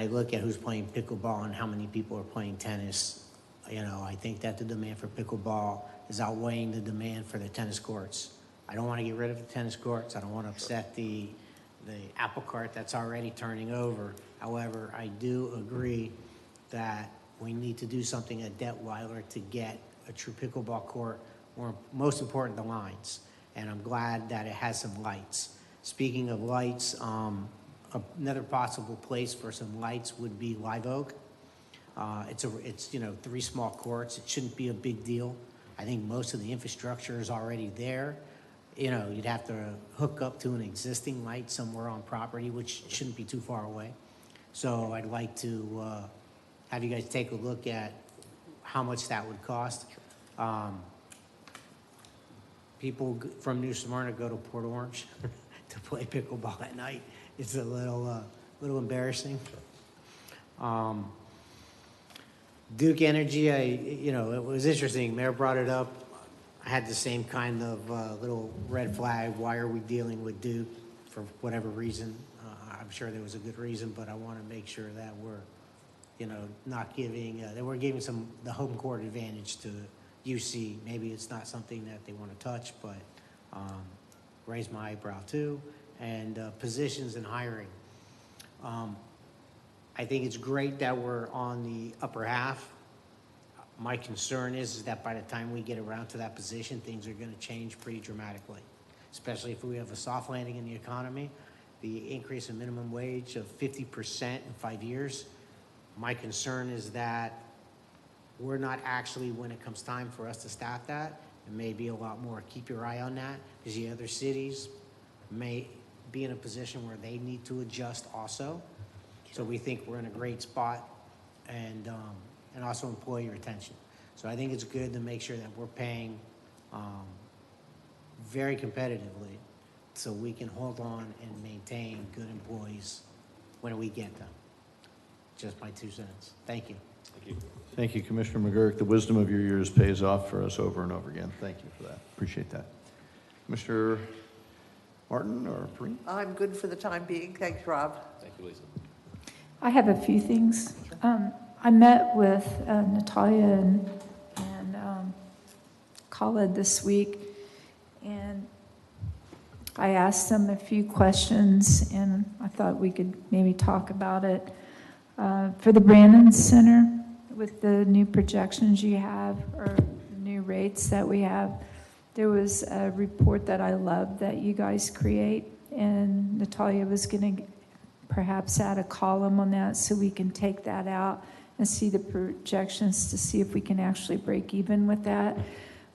I look at who's playing pickleball and how many people are playing tennis, I think that the demand for pickleball is outweighing the demand for the tennis courts. I don't want to get rid of the tennis courts. I don't want to upset the apple cart that's already turning over. However, I do agree that we need to do something at Detweiler to get a true pickleball court, or most important, the lines. And I'm glad that it has some lights. Speaking of lights, another possible place for some lights would be Live Oak. It's 3 small courts. It shouldn't be a big deal. I think most of the infrastructure is already there. You'd have to hook up to an existing light somewhere on property, which shouldn't be too far away. So I'd like to have you guys take a look at how much that would cost. People from New Smyrna go to Port Orange to play pickleball at night. It's a little embarrassing. Duke Energy, it was interesting. Mayor brought it up. I had the same kind of little red flag. Why are we dealing with Duke for whatever reason? I'm sure there was a good reason, but I want to make sure that we're, not giving, that we're giving the home court advantage to UC. Maybe it's not something that they want to touch, but raise my eyebrow too. And positions and hiring. I think it's great that we're on the upper half. My concern is that by the time we get around to that position, things are going to change pretty dramatically, especially if we have a soft landing in the economy. The increase in minimum wage of 50% in 5 years. My concern is that we're not actually, when it comes time for us to staff that, it may be a lot more. Keep your eye on that, because the other cities may be in a position where they need to adjust also. So we think we're in a great spot, and also employee retention. So I think it's good to make sure that we're paying very competitively so we can hold on and maintain good employees when we get them. Just my 2 cents. Thank you. Thank you. Thank you, Commissioner McGurk. The wisdom of your years pays off for us over and over again. Thank you for that. Appreciate that. Mr. Martin or Perrine? I'm good for the time being. Thanks, Rob. Thank you, Lisa. I have a few things. I met with Natalia and Khaled this week, and I asked them a few questions, and I thought we could maybe talk about it. For the Brannon Center, with the new projections you have, or the new rates that we have, there was a report that I love that you guys create, and Natalia was going to perhaps add a column on that so we can take that out and see the projections to see if we can actually break even with that.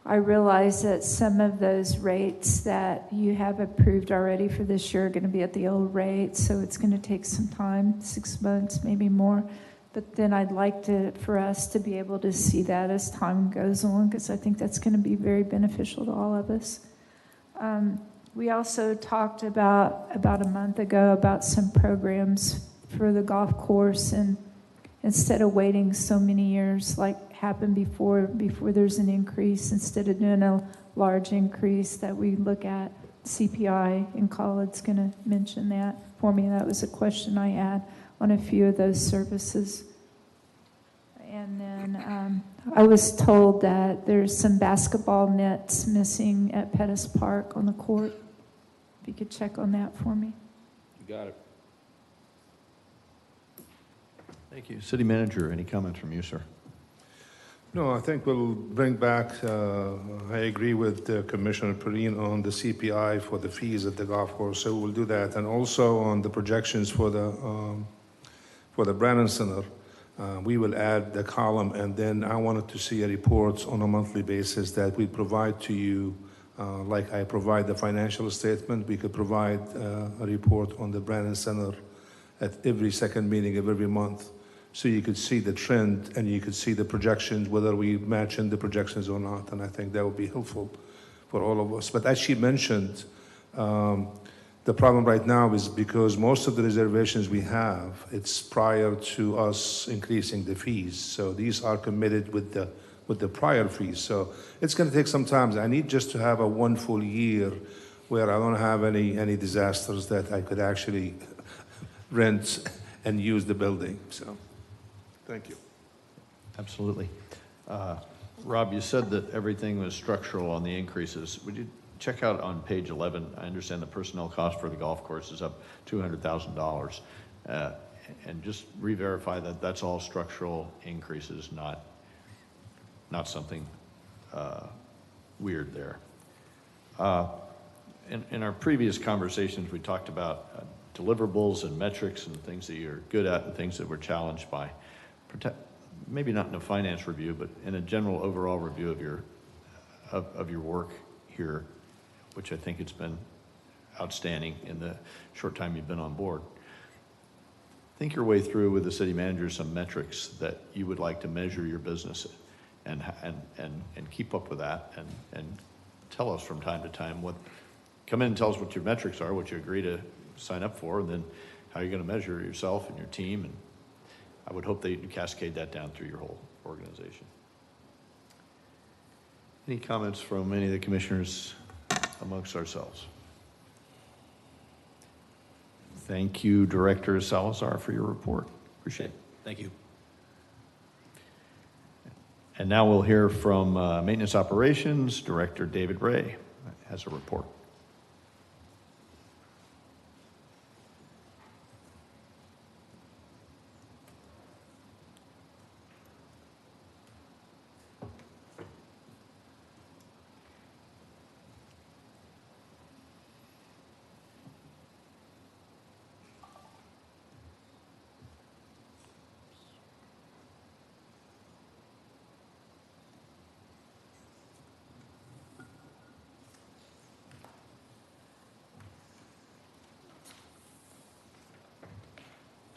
I realize that some of those rates that you have approved already for this year are going to be at the old rate, so it's going to take some time, 6 months, maybe more. But then I'd like for us to be able to see that as time goes on, because I think that's going to be very beneficial to all of us. We also talked about a month ago about some programs for the golf course, and instead of waiting so many years like happened before there's an increase, instead of doing a large increase, that we look at CPI, and Khaled's going to mention that for me. That was a question I had on a few of those services. And then I was told that there's some basketball nets missing at Pettis Park on the court. If you could check on that for me. You got it. Thank you. City Manager, any comments from you, sir? No, I think we'll bring back, I agree with Commissioner Perrine on the CPI for the fees at the golf course, so we'll do that. And also on the projections for the Brannon Center, we will add the column, and then I wanted to see a report on a monthly basis that we provide to you, like I provide the financial statement. We could provide a report on the Brannon Center at every second meeting of every month, so you could see the trend and you could see the projections, whether we match in the projections or not. And I think that would be helpful for all of us. But as she mentioned, the problem right now is because most of the reservations we have, it's prior to us increasing the fees. So these are committed with the prior fees. So it's going to take some time. I need just to have a 1 full year where I don't have any disasters that I could actually rent and use the building, so, thank you. Absolutely. Rob, you said that everything was structural on the increases. Would you check out on page 11? I understand the personnel cost for the golf course is up $200,000. And just re-verify that that's all structural increases, not something weird there. In our previous conversations, we talked about deliverables and metrics and things that you're good at and things that we're challenged by. Maybe not in a finance review, but in a general overall review of your work here, which I think it's been outstanding in the short time you've been on board. Think your way through with the city manager some metrics that you would like to measure your business and keep up with that and tell us from time to time come in and tell us what your metrics are, what you agree to sign up for, and then how you're going to measure yourself and your team. And I would hope that you cascade that down through your whole organization. Any comments from any of the commissioners amongst ourselves? Thank you, Director Salazar, for your report. Appreciate it. Thank you. And now we'll hear from Maintenance Operations Director David Ray has a report.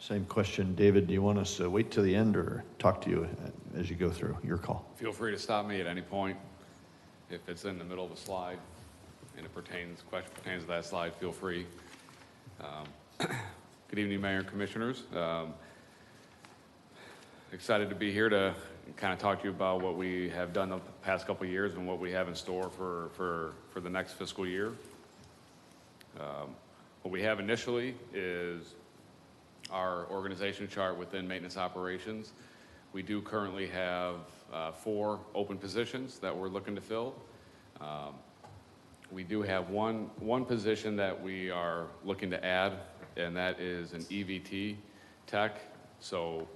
Same question, David. Do you want us to wait till the end or talk to you as you go through? Your call. Feel free to stop me at any point. If it's in the middle of a slide and question pertains to that slide, feel free. Good evening, Mayor and Commissioners. Excited to be here to kind of talk to you about what we have done the past couple of years and what we have in store for the next fiscal year. What we have initially is our organization chart within maintenance operations. We do currently have 4 open positions that we're looking to fill. We do have one position that we are looking to add, and that is an EVT tech. So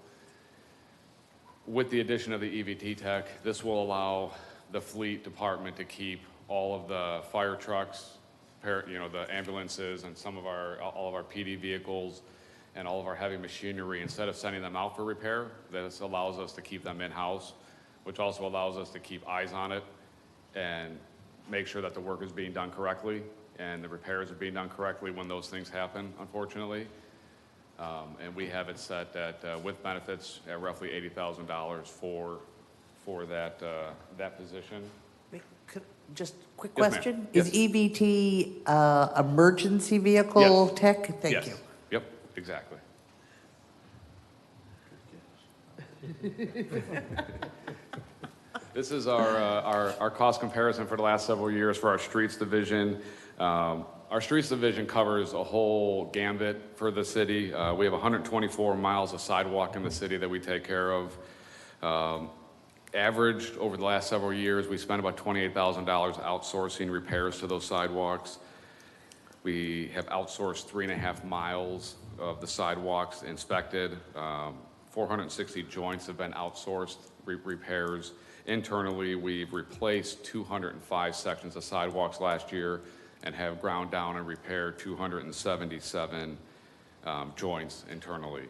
with the addition of the EVT tech, this will allow the fleet department to keep all of the fire trucks, the ambulances, and all of our PD vehicles, and all of our heavy machinery. Instead of sending them out for repair, this allows us to keep them in-house, which also allows us to keep eyes on it and make sure that the work is being done correctly and the repairs are being done correctly when those things happen, unfortunately. And we have it set at, with benefits, at roughly $80,000 for that position. Just quick Yes, ma'am. question. Yes. Is EVT emergency vehicle Yes. tech? Thank Yes. you. Yep, exactly. This is our cost comparison for the last several years for our streets division. Our streets division covers a whole gambit for the city. We have 124 miles of sidewalk in the city that we take care of. Averaged over the last several years, we spent about $28,000 outsourcing repairs to those sidewalks. We have outsourced 3.5 miles of the sidewalks inspected. 460 joints have been outsourced repairs. Internally, we've replaced 205 sections of sidewalks last year and have ground down and repaired 277 joints internally.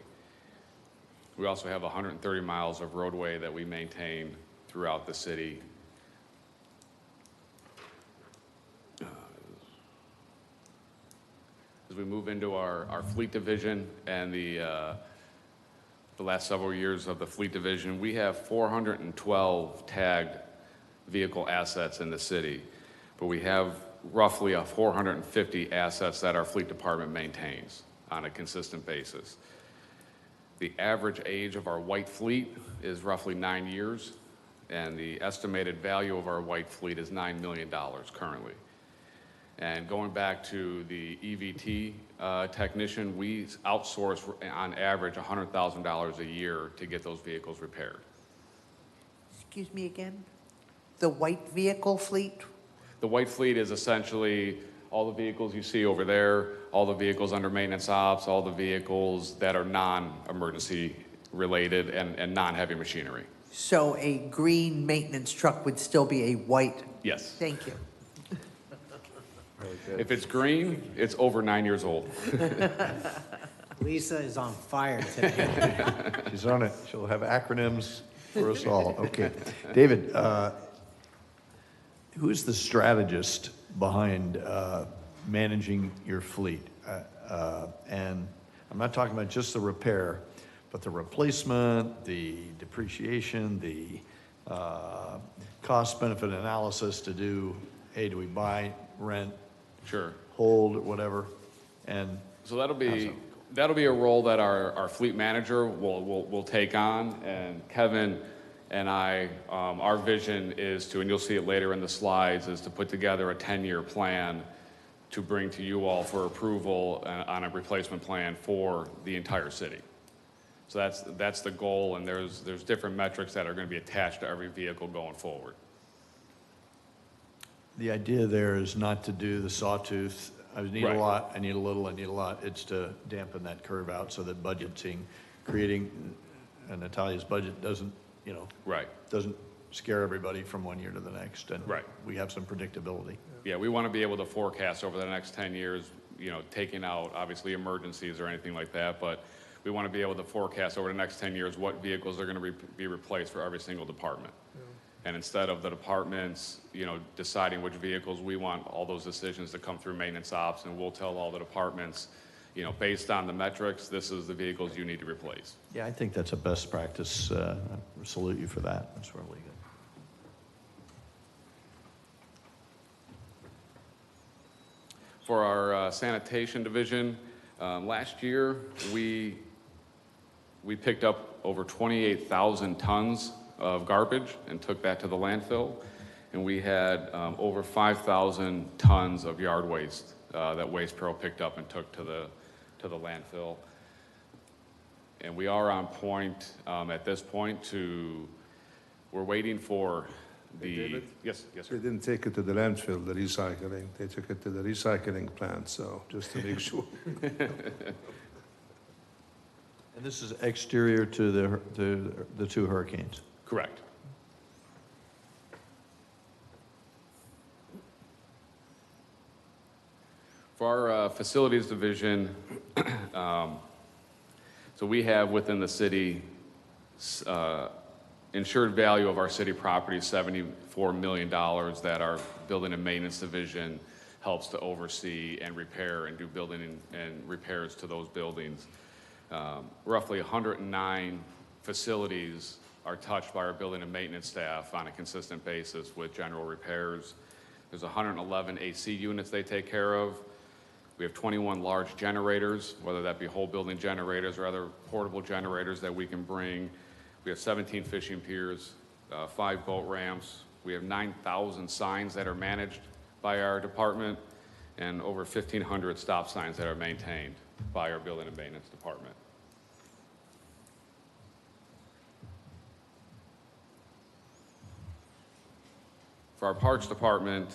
We also have 130 miles of roadway that we maintain throughout the city. As we move into our fleet division and the last several years of the fleet division, we have 412 tagged vehicle assets in the city, but we have roughly 450 assets that our fleet department maintains on a consistent basis. The average age of our white fleet is roughly 9 years, and the estimated value of our white fleet is $9 million currently. And going back to the EVT technician, we outsource on average $100,000 a year to get those vehicles repaired. Excuse me again? The white vehicle fleet? The white fleet is essentially all the vehicles you see over there, all the vehicles under maintenance ops, all the vehicles that are non-emergency related and non-heavy machinery. So a green maintenance truck would still be a white? Yes. Thank you. If it's green, it's over 9 years old. Lisa is on fire today. She's on it. She'll have acronyms for us all. Okay. David, who is the strategist behind managing your fleet? And I'm not talking about just the repair, but the replacement, the depreciation, the cost-benefit analysis to do, hey, do we buy, rent, Sure. hold, whatever? And So that'll be a role that our fleet manager will take on, and Kevin and I, our vision is to, and you'll see it later in the slides, is to put together a 10-year plan to bring to you all for approval on a replacement plan for the entire city. So that's the goal, and there's different metrics that are going to be attached to every vehicle going forward. the idea there is not to do the sawtooth, I need a Right. lot, I need a little, I need a lot. It's to dampen that curve out so that budgeting, creating, and Natalia's budget doesn't, Right. doesn't scare everybody from one year to the next. And Right. we have some predictability. Yeah, we want to be able to forecast over the next 10 years, taking out obviously emergencies or anything like that, but we want to be able to forecast over the next 10 years what vehicles are going to be replaced for every single department. And instead of the departments, deciding which vehicles, we want all those decisions to come through maintenance ops, and we'll tell all the departments, based on the metrics, this is the vehicles you need to replace. Yeah, I think that's a best practice. I salute you for that. That's really good. For our sanitation division, last year, we picked up over 28,000 tons of garbage and took that to the landfill. And we had over 5,000 tons of yard waste that Waste Pro picked up and took to the landfill. And we are on point at this point we're waiting for the... David? Yes, They sir. didn't take it to the landfill, the recycling. They took it to the recycling plant, so just to make sure. And this is exterior to the two hurricanes. Correct. For our facilities division, so we have within the city, insured value of our city property is $74 million that our building and maintenance division helps to oversee and repair and do building and repairs to those buildings. Roughly 109 facilities are touched by our building and maintenance staff on a consistent basis with general repairs. There's 111 AC units they take care of. We have 21 large generators, whether that be whole building generators or other portable generators that we can bring. We have 17 fishing piers, 5 boat ramps. We have 9,000 signs that are managed by our department and over 1,500 stop signs that are maintained by our building and maintenance department. For our parks department,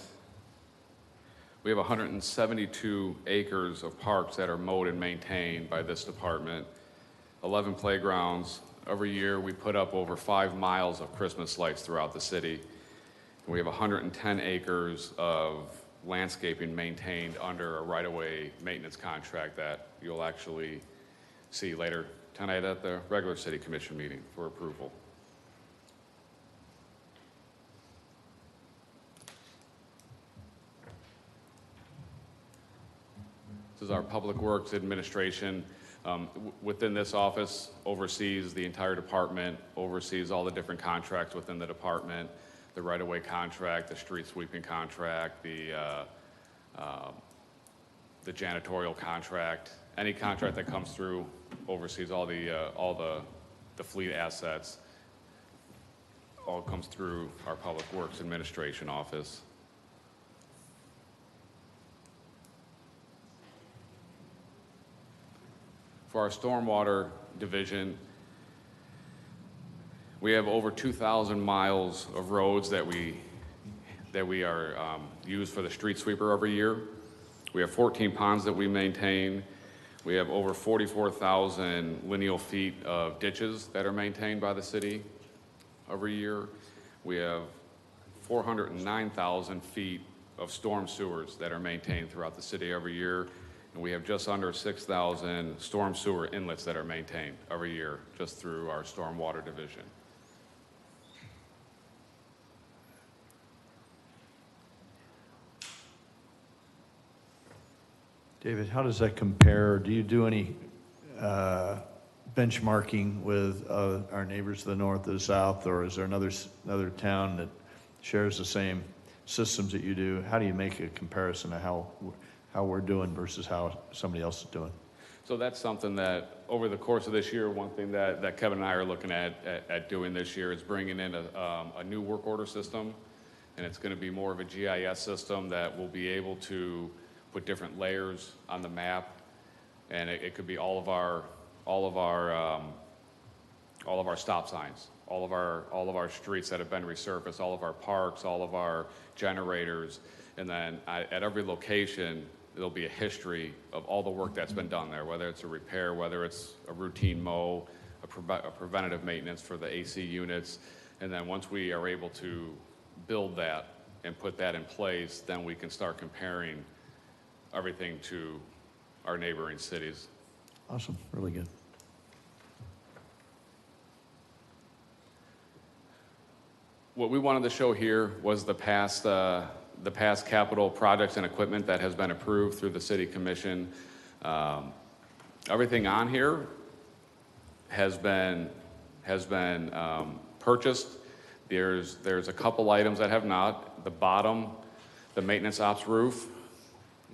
we have 172 acres of parks that are mowed and maintained by this department, 11 playgrounds. Every year, we put up over 5 miles of Christmas lights throughout the city. And we have 110 acres of landscaping maintained under a right-of-way maintenance contract that you'll actually see later tonight at the regular city commission meeting for approval. This is our Public Works Administration. Within this office, oversees the entire department, oversees all the different contracts within the department, the right-of-way contract, the street sweeping contract, the janitorial contract. Any contract that comes through oversees all the fleet assets. All comes through our Public Works Administration office. For our stormwater division, we have over 2,000 miles of roads that we are use for the street sweeper every year. We have 14 ponds that we maintain. We have over 44,000 lineal feet of ditches that are maintained by the city every year. We have 409,000 feet of storm sewers that are maintained throughout the city every year. And we have just under 6,000 storm sewer inlets that are maintained every year just through our stormwater division. David, how does that compare? Do you do any benchmarking with our neighbors to the north or the south, or is there another town that shares the same systems that you do? How do you make a comparison of how we're doing versus how somebody else is doing? So that's something that over the course of this year, one thing that Kevin and I are looking at doing this year is bringing in a new work order system, and it's going to be more of a GIS system that will be able to put different layers on the map, and it could be all of our stop signs, all of our streets that have been resurfaced, all of our parks, all of our generators, and then at every location there'll be a history of all the work that's been done there, whether it's a repair, whether it's a routine mow, a preventative maintenance for the AC units, and then once we are able to build that and put that in place, then we can start comparing everything to our neighboring cities. Awesome, really good. What we wanted to show here was the past capital projects and equipment that has been approved through the city commission. Everything on here has been purchased. There's a couple items that have not. The bottom, the maintenance ops roof,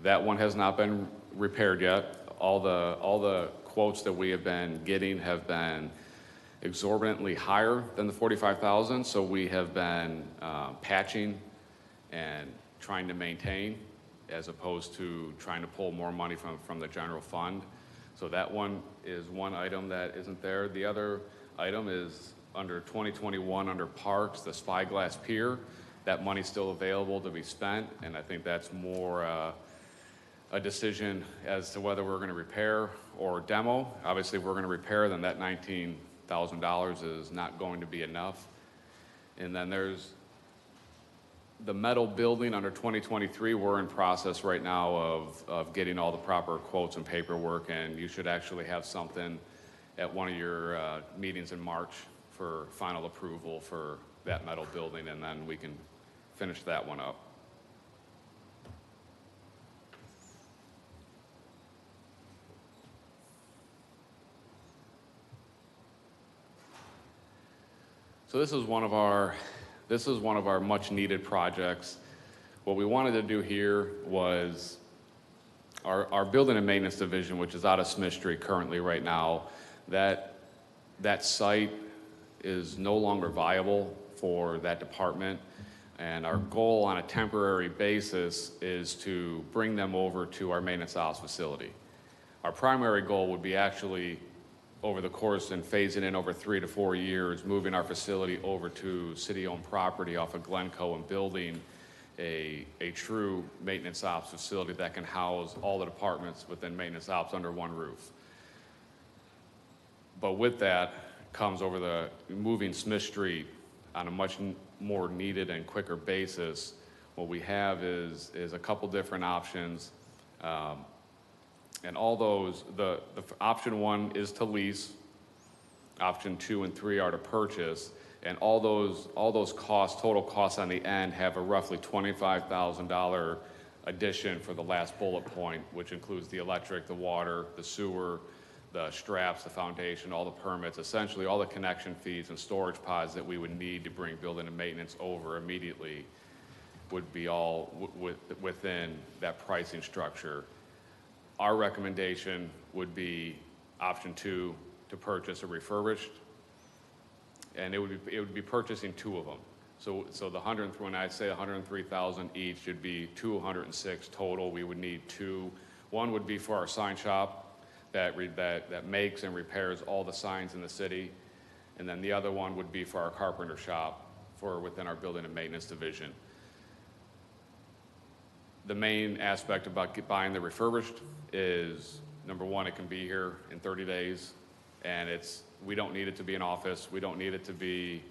that one has not been repaired yet. All the quotes that we have been getting have been exorbitantly higher than the $45,000, so we have been patching and trying to maintain as opposed to trying to pull more money from the general fund. So that one is one item that isn't there. The other item is under 2021 under Parks, the Spyglass Pier. That money's still available to be spent, and I think that's more a decision as to whether we're going to repair or demo. Obviously, if we're going to repair, then that $19,000 is not going to be enough. And then there's the metal building under 2023. We're in process right now of getting all the proper quotes and paperwork, and you should actually have something at one of your meetings in March for final approval for that metal building, and then we can finish that one up. So this is one of our much needed projects. What we wanted to do here was our building and maintenance division, which is out of Smith Street currently right now, that site is no longer viable for that department. And our goal on a temporary basis is to bring them over to our maintenance ops facility. Our primary goal would be actually over the course and phasing in over 3 to 4 years, moving our facility over to city-owned property off of Glencoe and building a true maintenance ops facility that can house all the departments within maintenance ops under one roof. But with that comes over the moving Smith Street on a much more needed and quicker basis. What we have is a couple different options. And all those, the option 1 is to lease, option 2 and 3 are to purchase, and all those costs, total costs on the end, have a roughly $25,000 addition for the last bullet point, which includes the electric, the water, the sewer, the straps, the foundation, all the permits, essentially all the connection fees and storage pods that we would need to bring building and maintenance over immediately would be all within that pricing structure. Our recommendation would be option 2, to purchase a refurbished, and it would be purchasing 2 of them. So the 103, when I say 103,000 each, should be 206 total. We would need 2. One would be for our sign shop. that makes and repairs all the signs in the city. And then the other one would be for our carpenter shop for within our building and maintenance division. The main aspect about buying the refurbished is, number one, it can be here in 30 days, and we don't need it to be an office. We don't need it to be,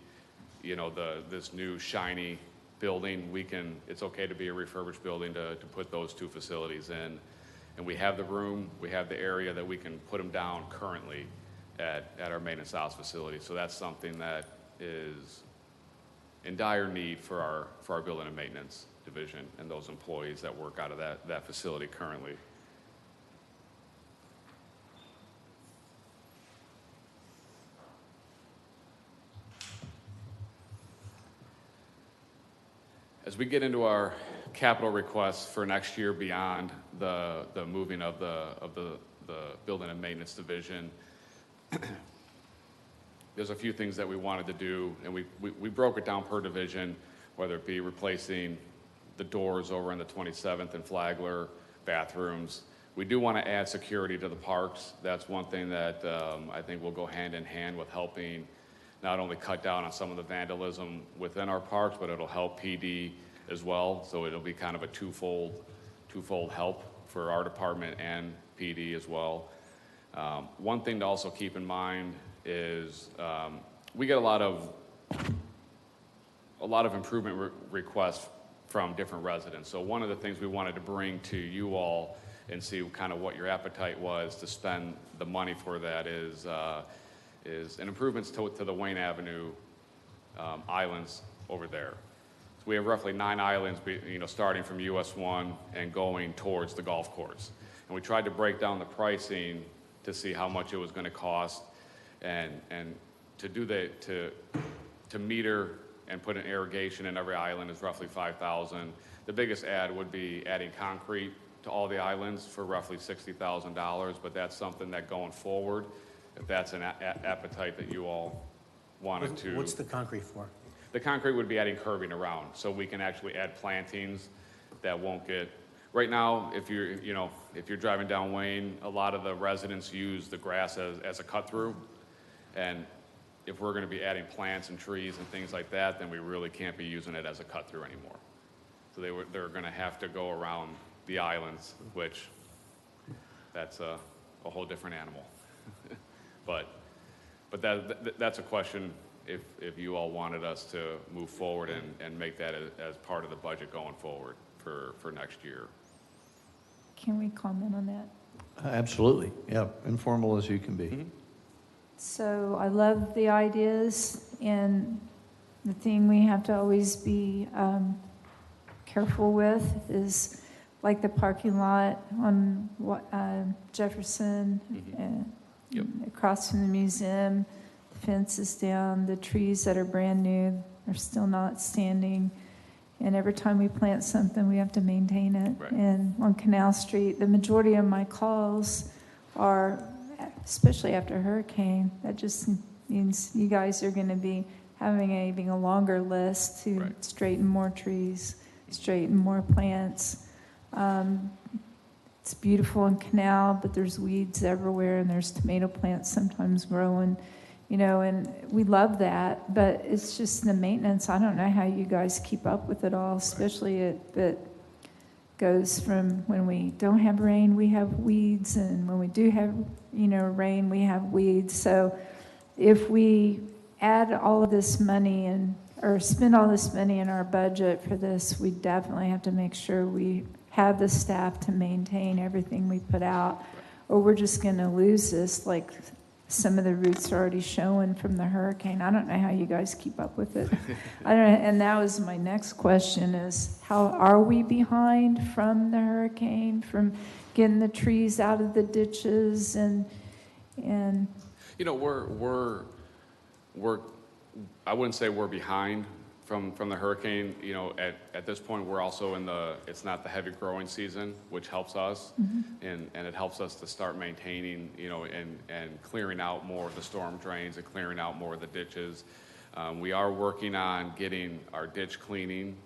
this new shiny building. It's okay to be a refurbished building to put those two facilities in. And we have the room, we have the area that we can put them down currently at our maintenance house facility. So that's something that is in dire need for our building and maintenance division and those employees that work out of that facility currently. As we get into our capital requests for next year beyond the moving of the building and maintenance division, there's a few things that we wanted to do, and we broke it down per division, whether it be replacing the doors over in the 27th and Flagler, bathrooms. We do want to add security to the parks. That's one thing that I think will go hand in hand with helping not only cut down on some of the vandalism within our parks, but it'll help PD as well. So it'll be kind of a twofold help for our department and PD as well. One thing to also keep in mind is we get a lot of improvement requests from different residents. So one of the things we wanted to bring to you all and see kind of what your appetite was to spend the money for that is an improvements to the Wayne Avenue islands over there. So we have roughly 9 islands, starting from US 1 and going towards the golf course. And we tried to break down the pricing to see how much it was going to cost, and to do to meter and put an irrigation in every island is roughly $5,000. The biggest add would be adding concrete to all the islands for roughly $60,000, but that's something that going forward, if that's an appetite that you all wanted to. What's the concrete for? The concrete would be adding curbing around, so we can actually add plantings that won't get. Right now, if you're driving down Wayne, a lot of the residents use the grass as a cut through, and if we're going to be adding plants and trees and things like that, then we really can't be using it as a cut through anymore. So they're going to have to go around the islands, which that's a whole different animal. but that's a question if you all wanted us to move forward and make that as part of the budget going forward for next year. Can we comment on that? Absolutely, yeah, informal as you can be. Mm-hmm. So I love the ideas, and the thing we have to always be careful with is like the parking lot on Jefferson, Yep. across from the museum. The fence is down, the trees that are brand new are still not standing. And every time we plant something, we have to maintain it. Right. And on Canal Street, the majority of my calls are, especially after a hurricane, that just means you guys are going to be having a longer list to Right. straighten more trees, straighten more plants. It's beautiful in Canal, but there's weeds everywhere, and there's tomato plants sometimes growing, and we love that, but it's just the maintenance. I don't know how you guys keep up with it all, especially it goes from when we don't have rain, we have weeds, and when we do have, rain, we have weeds. So if we add all of this money or spend all this money in our budget for this, we definitely have to make sure we have the staff to maintain everything we put out, or we're just going to lose this, like some of the roots are already showing from the hurricane. I don't know how you guys keep up with it. I don't know, and that was my next question is, how are we behind from the hurricane, from getting the trees out of the ditches and We're I wouldn't say we're behind from the hurricane. At this point, we're also it's not the heavy growing season, which helps us, and it helps us to start maintaining, and clearing out more of the storm drains and clearing out more of the ditches. We are working on getting our ditch cleaning.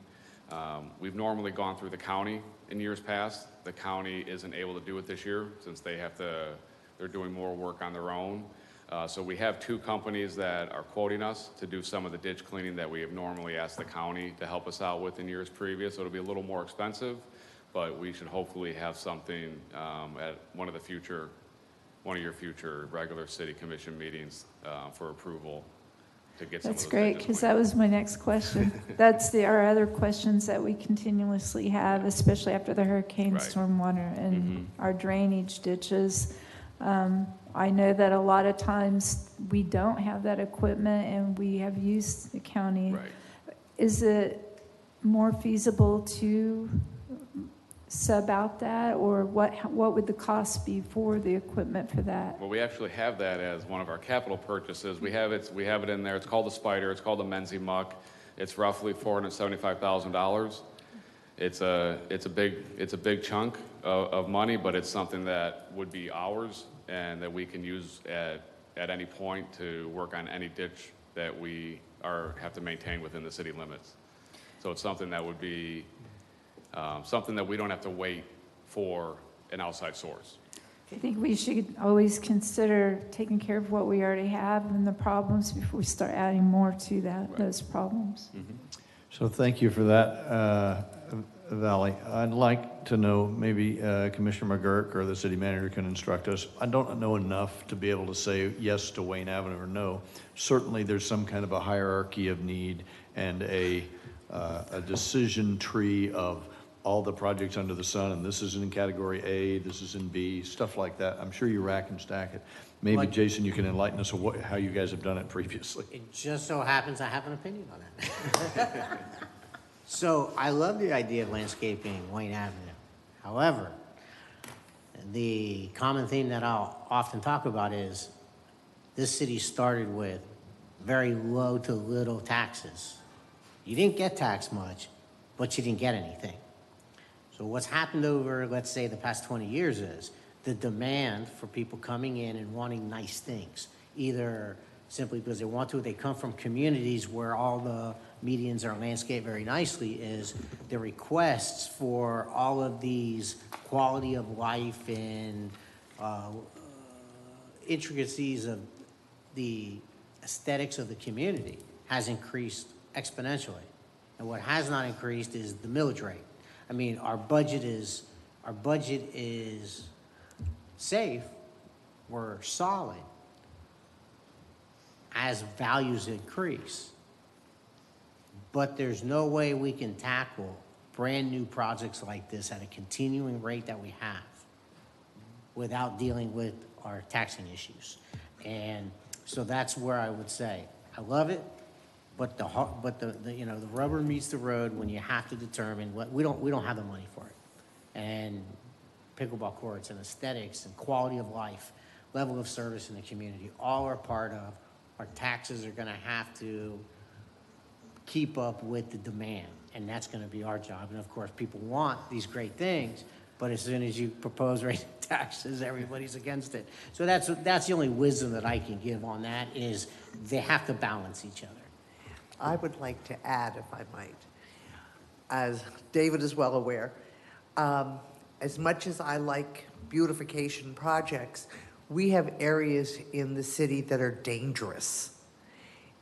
We've normally gone through the county in years past. The county isn't able to do it this year since they have to they're doing more work on their own. So we have 2 companies that are quoting us to do some of the ditch cleaning that we have normally asked the county to help us out with in years previous. So it'll be a little more expensive, but we should hopefully have something at one of your future regular city commission meetings for approval to get some of That's those great, ditches because cleaned. that was my next question. That's our other questions that we continuously have, especially after the hurricane Right. stormwater and Mhm. our drainage ditches. I know that a lot of times we don't have that equipment and we have used the county. Right. Is it more feasible to sub out that, or what would the cost be for the equipment for that? Well, we actually have that as one of our capital purchases. We have it in there. It's called the Spider. It's called the Menzie Muck. It's roughly $475,000. It's a big chunk of money, but it's something that would be ours and that we can use at any point to work on any ditch that we have to maintain within the city limits. So it's something that would be something that we don't have to wait for an outside source. I think we should always consider taking care of what we already have and the problems before we start adding more to that, Right. those problems. So thank you for that, Valley. I'd like to know, maybe Commissioner McGurk or the city manager can instruct us. I don't know enough to be able to say yes to Wayne Avenue or no. Certainly, there's some kind of a hierarchy of need and a decision tree of all the projects under the sun, and this is in category A, this is in B, stuff like that. I'm sure you rack and stack it. Maybe, Like- Jason, you can enlighten us of how you guys have done it previously. It just so happens I have an opinion on that. So I love the idea of landscaping Wayne Avenue. However, the common theme that I'll often talk about is this city started with very low to little taxes. You didn't get taxed much, but you didn't get anything. So what's happened over, let's say, the past 20 years is the demand for people coming in and wanting nice things, either simply because they want to, they come from communities where all the medians are landscaped very nicely, is the requests for all of these quality of life and intricacies of the aesthetics of the community has increased exponentially. And what has not increased is the millage rate. I mean, our budget is safe, we're solid as values increase. But there's no way we can tackle brand new projects like this at a continuing rate that we have without dealing with our taxing issues. And so that's where I would say, I love it, but the rubber meets the road when you have to determine what, we don't have the money for it. And pickleball courts and aesthetics and quality of life, level of service in the community, all are part of, our taxes are gonna have to keep up with the demand, and that's gonna be our job. And of course, people want these great things, but as soon as you propose raising taxes, everybody's against it. So that's the only wisdom that I can give on that, is they have to balance each other. I would like to add, if I might, as David is well aware, as much as I like beautification projects, we have areas in the city that are dangerous.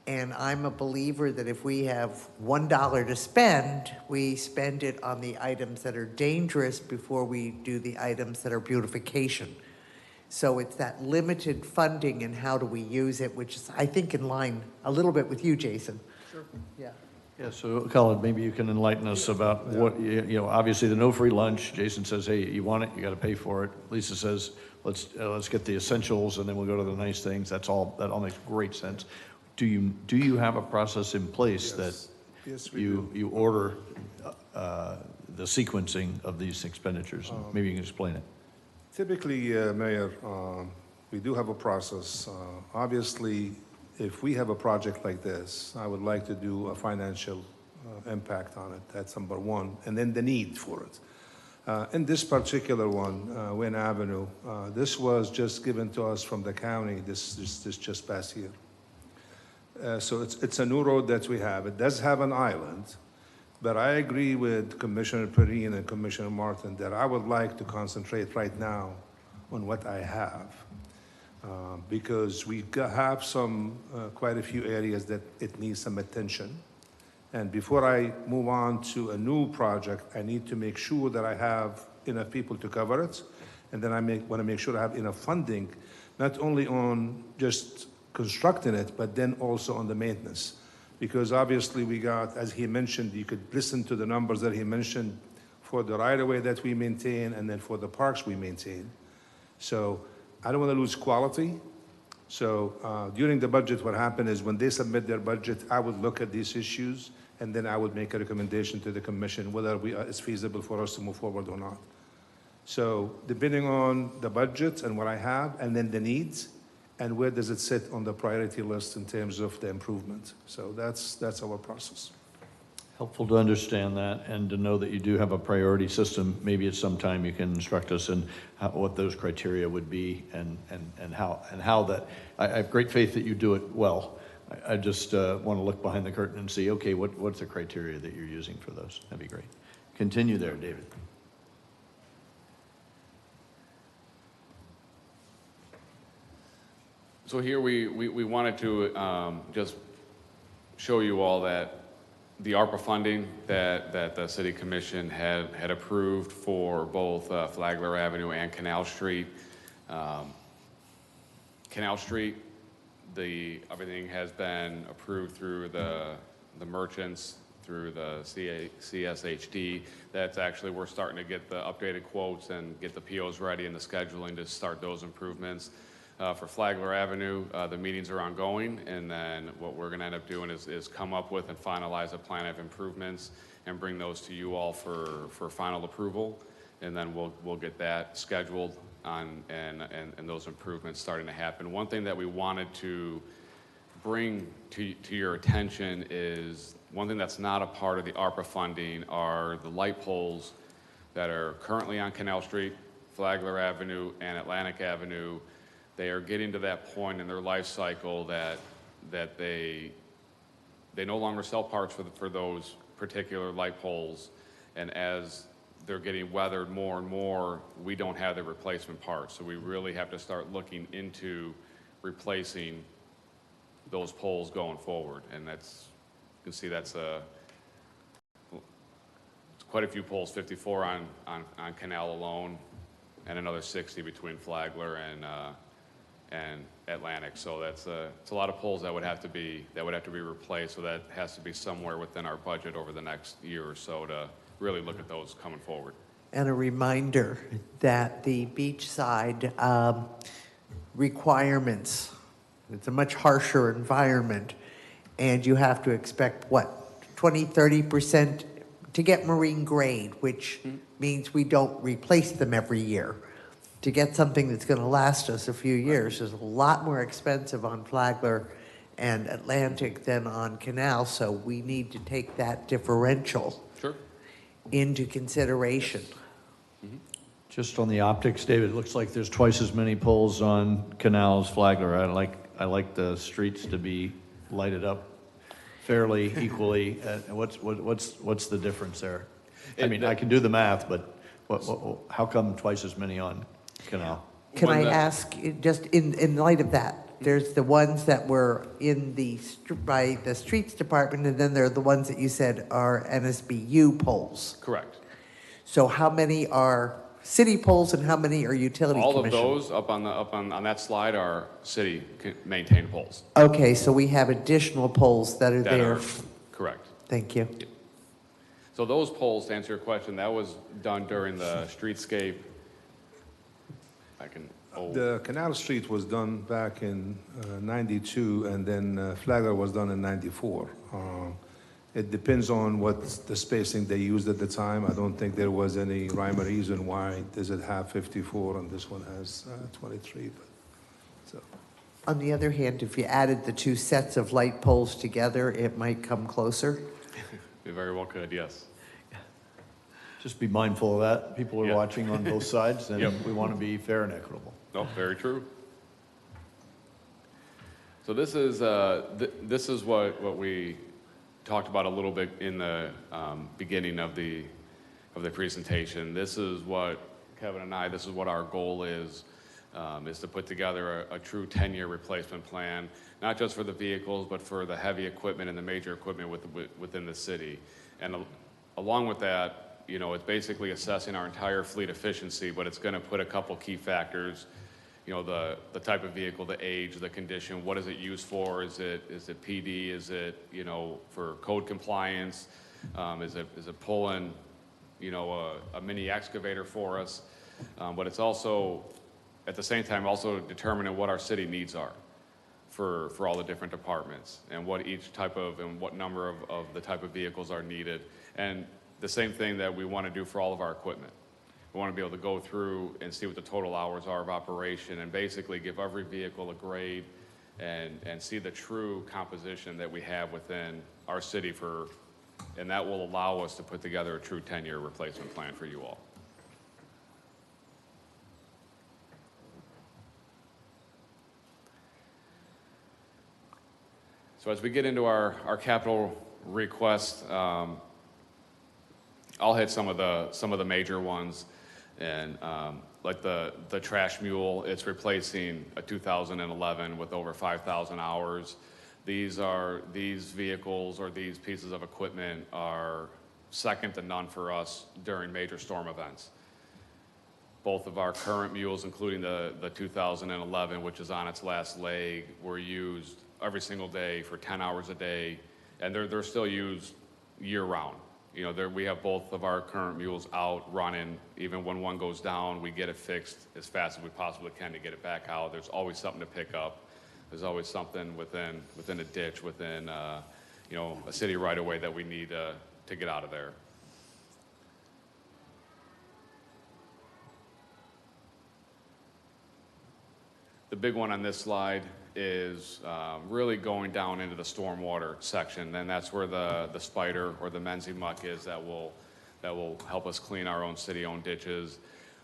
And I'm a believer that if we have $1 to spend, we spend it on the items that are dangerous before we do the items that are beautification. So it's that limited funding and how do we use it, which is, I think, in line a little bit with you, Jason. Sure. Yeah. Yeah, so Colin, maybe you can enlighten us about what, obviously the no free lunch, Jason says, hey, you want it, you gotta pay for it. Lisa says, let's get the essentials and then we'll go to the nice things. That all makes great sense. Do you have a process in place that Yes, we you order the sequencing of these expenditures? Maybe you can explain it. Typically, Mayor, we do have a process. Obviously, if we have a project like this, I would like to do a financial impact on it. That's number one. And then the need for it. In this particular one, Wayne Avenue, this was just given to us from the county this just past year. So it's a new road that we have. It does have an island, but I agree with Commissioner Perrine and Commissioner Martin that I would like to concentrate right now on what I have. because have some, quite a few areas that it needs some attention. And before I move on to a new project, I need to make sure that I have enough people to cover it. And then I want to make sure I have enough funding, not only on just constructing it, but then also on the maintenance. Because obviously we got, as he mentioned, you could listen to the numbers that he mentioned for the right-of-way that we maintain and then for the parks we maintain. So I don't want to lose quality. So during the budget, what happened is when they submit their budget, I would look at these issues and then I would make a recommendation to the commission whether it's feasible for us to move forward or not. So depending on the budget and what I have and then the needs and where does it sit on the priority list in terms of the improvement. So that's our process. Helpful to understand that and to know that you do have a priority system. Maybe at some time you can instruct us in what those criteria would be and how that, I have great faith that you do it well. I just want to look behind the curtain and see, okay, what's the criteria that you're using for those? That'd be great. Continue there, David. So here we wanted to just show you all that the ARPA funding that the City Commission had approved for both Flagler Avenue and Canal Street. Canal Street, everything has been approved through the merchants, through the CSHD. That's actually, we're starting to get the updated quotes and get the POs ready and the scheduling to start those improvements. For Flagler Avenue, the meetings are ongoing, and then what we're going to end up doing is come up with and finalize a plan of improvements and bring those to you all for final approval, and then we'll get that scheduled on and those improvements starting to happen. One thing that we wanted to bring to your attention is one thing that's not a part of the ARPA funding are the light poles that are currently on Canal Street, Flagler Avenue, and Atlantic Avenue. They are getting to that point in their life cycle that they no longer sell parts for those particular light poles, and as they're getting weathered more and more, we don't have the replacement parts. So we really have to start looking into replacing those poles going forward, and that's, you can see that's quite a few poles, 54 on Canal alone, and another 60 between Flagler and Atlantic. So it's a lot of poles that would have to be replaced. So that has to be somewhere within our budget over the next year or so to really look at those coming forward. And a reminder that the beachside requirements, it's a much harsher environment, and you have to expect, what, 20-30% to get marine grade, which means we don't replace them every year. To get something that's going to last us a few years is a lot more expensive on Flagler and Atlantic than on Canal, so we need to take that differential into consideration. Just on the optics, David, it looks like there's twice as many poles on Canal as Flagler. I like the streets to be lighted up fairly equally. What's the difference there? I mean, I can do the math, but how come twice as many on Canal? Can I ask, just in light of that, there's the ones that were in by the streets department, and then there are the ones that you said are NSBU poles. Correct. So how many are city poles and how many are utility All commission? of those up on that slide are city maintained poles. Okay, so we have additional poles that are there. Correct. Thank you. So those poles, to answer your question, that was done during the streetscape. The Canal Street was done back in 92, and then Flagler was done in 94. It depends on what the spacing they used at the time. I don't think there was any rhyme or reason why does it have 54 and this one has 23. So. On the other hand, if you added the two sets of light poles together, it might come closer. You very well could, yes. Just be mindful of that. People are watching on both sides, and we want to be fair and equitable. No, very true. So this is what we talked about a little bit in the beginning of the presentation. This is what Kevin and this is what our goal is is to put together a true 10-year replacement plan, not just for the vehicles, but for the heavy equipment and the major equipment within the city. And along with that, you know, it's basically assessing our entire fleet efficiency, but it's going to put a couple key factors, you know, the type of vehicle, the age, the condition, what is it used for? Is it PD? Is it, you know, for code compliance? Is it pulling, you know, a mini excavator for us? But it's also, at the same time, also determining what our city needs are for all the different departments and what each type of and what number of the type of vehicles are needed. And the same thing that we want to do for all of our equipment. We want to be able to go through and see what the total hours are of operation and basically give every vehicle a grade and see the true composition that we have within our city and that will allow us to put together a true 10-year replacement plan for you all. So as we get into our capital request, I'll hit some of the major ones, and like the trash mule, it's replacing a 2011 with over 5,000 hours. These vehicles or these pieces of equipment are second to none for us during major storm events. Both of our current mules, including the 2011, which is on its last leg, were used every single day for 10 hours a day, and they're still used year-round. You know, we have both of our current mules out running. Even when one goes down, we get it fixed as fast as we possibly can to get it back out. There's always something to pick up. There's always something within a ditch, within you know, a city right away that we need to get out of there. The big one on this slide is really going down into the stormwater section, and that's where the spider or the Menzie muck is that will help us clean our own city-owned ditches.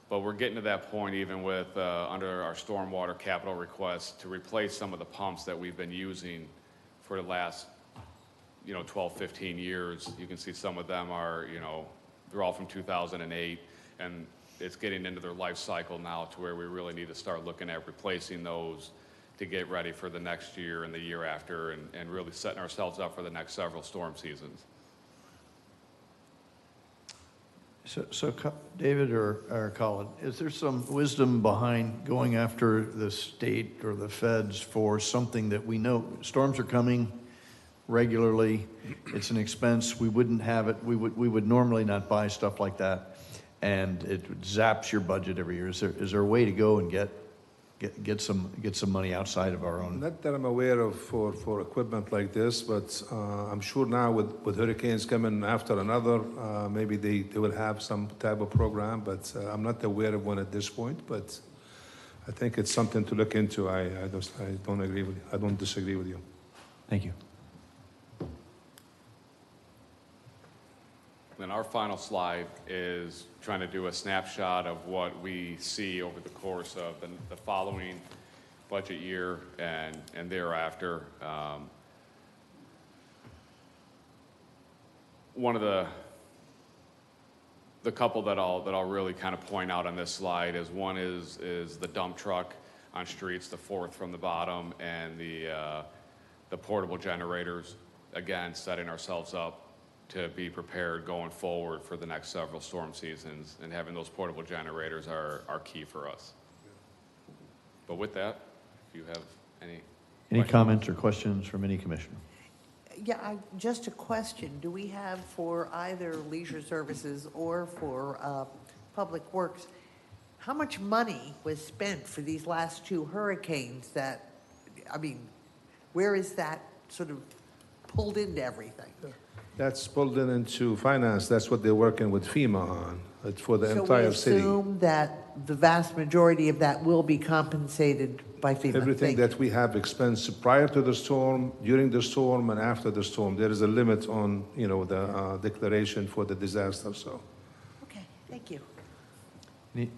But we're getting to that point even with under our stormwater capital request to replace some of the pumps that we've been using for the last, you know, 12, 15 years. You can see some of them are, you know, they're all from 2008, and it's getting into their life cycle now to where we really need to start looking at replacing those to get ready for the next year and the year after, and really setting ourselves up for the next several storm seasons. So David or Colin, is there some wisdom behind going after the state or the feds for something that we know storms are coming regularly? It's an expense. We wouldn't have it. We would normally not buy stuff like that, and it zaps your budget every year. Is there a way to go and get some money outside of our own? Not that I'm aware of for equipment like this, but I'm sure now with hurricanes coming after another, maybe they will have some type of program, but I'm not aware of one at this point. But I think it's something to look into. I don't agree with you. I don't disagree with you. Thank you. Then our final slide is trying to do a snapshot of what we see over the course of the following budget year and thereafter. One of the couple that I'll really kind of point out on this slide is one is the dump truck on streets, the fourth from the bottom, and the portable generators. Again, setting ourselves up to be prepared going forward for the next several storm seasons, and having those portable generators are key for us. But with that, if you have any Comments or questions from any commissioner? Yeah, just a question. Do we have for either leisure services or for public works, how much money was spent for these last two hurricanes that, I mean, where is that sort of pulled into everything? That's pulled into finance. That's what they're working with FEMA on. It's for the entire city. So we assume that the vast majority of that will be compensated by FEMA? Everything that we have expensed prior to the storm, during the storm, and after the storm, there is a limit on, you know, the declaration for the disaster. So. Okay, thank you.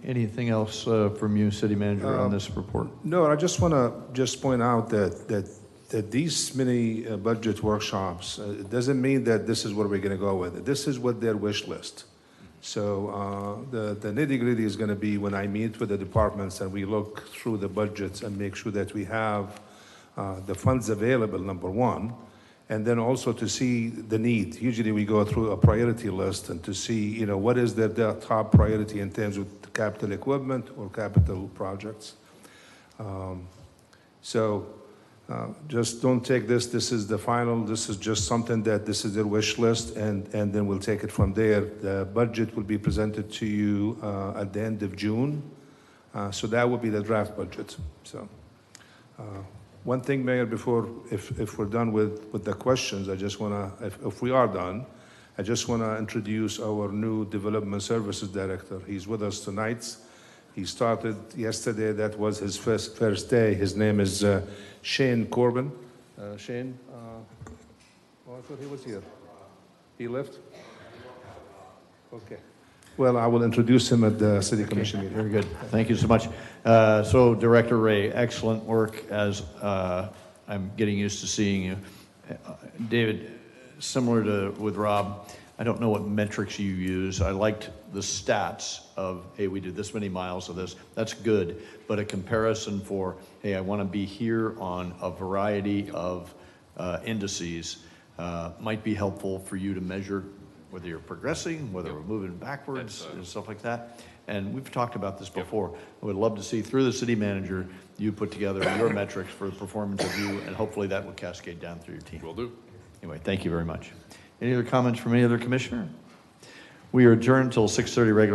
Anything else from you, City Manager, on this report? No, I just want to point out that these mini budget workshops, it doesn't mean that this is what we're going to go with. This is what their wish list. So the nitty-gritty is going to be when I meet with the departments and we look through the budgets and make sure that we have the funds available, number one, and then also to see the need. Usually we go through a priority list and to see, you know, what is the top priority in terms of capital equipment or capital projects. Just don't take this is the final, this is just something that this is their wish list, and then we'll take it from there. The budget will be presented to you at the end of June. So that will be the draft budget. So one thing, Mayor, before, if we're done with the questions, I just want to, if we are done, I just want to introduce our new Development Services Director. He's with us tonight. He started yesterday. That was his first day. His name is Shane Corbin. Shane, I thought he was here. He left? Okay. Well, I will introduce him at the City Commission meeting. Very good. Thank you so much. So Director Ray, excellent work as I'm getting used to seeing you. David, similar to with Rob, I don't know what metrics you use. I liked the stats of, hey, we did this many miles of this. That's good. But a comparison for, hey, I want to be here on a variety of indices might be helpful for you to measure whether you're progressing, whether we're moving backwards, and stuff like that. And we've talked about this before. I would love to see, through the city manager, you put together your metrics for the performance of you, and hopefully that will cascade down through your team. Will do. Anyway, thank you very much. Any other comments from any other commissioner? We are adjourned until 6:30 regular.